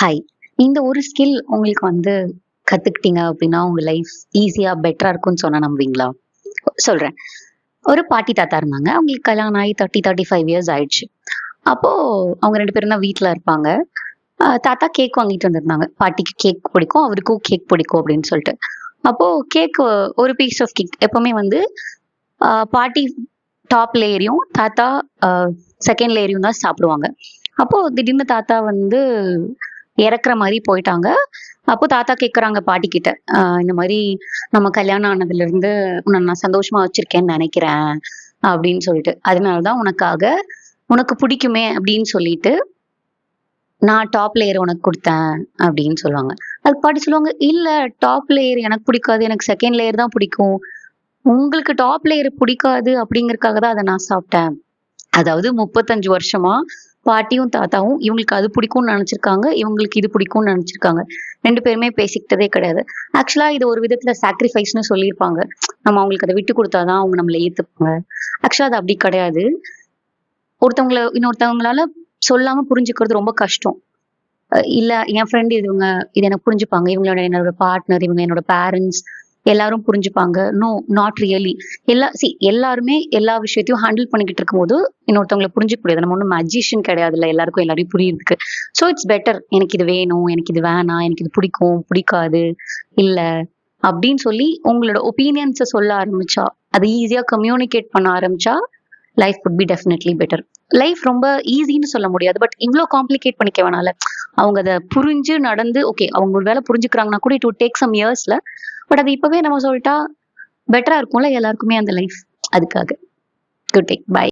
Hi. இந்த ஒரு skill உங்களுக்கு கத்துக்கிட்டீங்க அப்படின்னா, உங்க லைஃப் ஈஸியா பெட்டரா இருக்கும்னு சொன்னா நம்புவீங்களா? சொல்றேன். ஒரு பாட்டி தாத்தா இருந்தாங்க. அவங்களுக்கு கல்யாணம் ஆகி 30, 35 இயர்ஸ் ஆயிடுச்சு. அப்போ அவங்க 2 பேரும் தான் வீட்ல இருப்பாங்க. தாத்தா கேக் வாங்கிட்டு வந்திருந்தாங்க. பாட்டிக்கு கேக் பிடிக்கும், அவருக்கும் கேக் பிடிக்கும் அப்படின்னு சொல்லிட்டு. அப்போ கேக் ஒரு பீஸ் ஆஃப் கேக் எப்பவுமே பாட்டி டாப் லேயரையும், தாத்தா அ 2ண்ட் லேயரையும் தான் சாப்பிடுவாங்க. அப்போ திடீர்னு தாத்தா இறக்குற மாரி போயிட்டாங்க. அப்போ தாத்தா கேட்குறாங்க பாட்டிக்கிட்ட, இந்த மாரி "நம்ம கல்யாணம் ஆனதுலருந்து உன்ன நான் சந்தோஷமா வச்சிருக்கேன்னு நெனைக்கிறேன்" அப்படின்னு சொல்லிட்டு. "அதனால தான் உனக்கு பிடிக்குமே அப்படின்னு சொல்லிட்டு, நான் டாப் லேயர் உனக்கு குடுத்தேன்" அப்படின்னு சொல்லுவாங்க. அதுக்கு பாட்டி சொல்லுவாங்க, "இல்ல டாப் லேயர் எனக்கு பிடிக்காது. எனக்கு 2ண்ட் லேயர் தான் பிடிக்கும். உங்களுக்கு டாப் லேயர் பிடிக்காது அப்படிங்கிறதுக்காக தான் அத நான் சாப்பிட்டேன்." அதாவது 35 வருஷமா பாட்டியும், தாத்தாவும் இவங்களுக்கு அது பிடிக்கும்னு நெனச்சிருக்காங்க. இவங்களுக்கு இது பிடிக்கும்னு நெனச்சிருக்காங்க. 2 பேருமே பேசிக்கிட்டதே கிடையாது. ஆக்சுவலா இது ஒரு விதத்துல சாக்ரிஃபைஸ்ன்னு சொல்லியிருப்பாங்க. நம்ம அவங்களுக்கு அத விட்டு குடுத்தா தான் அவங்க நம்மள ஏத்துப்பாங்க. ஆக்சுவலா அது அப்படி கிடையாது. இன்னொருத்தவங்களால சொல்லாம புரிஞ்சுக்கிறது ரொம்ப கஷ்டம். இல்ல என் ஃப்ரெண்ட் இது எனக்கு புரிஞ்சுப்பாங்க. என்னோட பார்ட்னர், இவங்க என்னோட பேரண்ட்ஸ் எல்லாரும் புரிஞ்சுப்பாங்க. No, not really. எல்லாருமே எல்லா விஷயத்தையும் ஹேண்டில் பண்ணிக்கிட்டு இருக்கும்போது, இன்னொருத்தவங்கள புரிஞ்சுக்க முடியாது. நம்ம ஒண்ணும் மேஜிஷியன் கிடையாதுல்ல, எல்லாருக்கும் எல்லாரையும் புரியறதுக்கு. So it's better. எனக்கு இது வேணும், எனக்கு இது வேணாம், எனக்கு இது பிடிக்கும், பிடிக்காது, இல்ல அப்படின்னு சொல்லி உங்களோட ஒப்பீனியன்ஸ சொல்ல ஆரம்பிச்சா, அது ஈஸியா கம்யூனிகேட் பண்ண ஆரம்பிச்சா, life would be definitely better. Life ரொம்ப ஈஸின்னு சொல்ல முடியாது. பட் இவ்ளோ காம்ப்ளிகேட் பண்ணிக்க வேணாம்ல. அவங்க அத புரிஞ்சு நடந்து ஓகே. அவங்க ஒரு வேள புரிஞ்சுக்கிறாங்கன்னா கூட இட் வுட் டேக் சம் இயர்ஸ்ல. பட் அது இப்பவே நம்ம சொல்ட்டா பெட்டரா இருக்கும்ல எல்லாருக்குமே அந்த லைஃப். அதுக்காக. Good day. பை.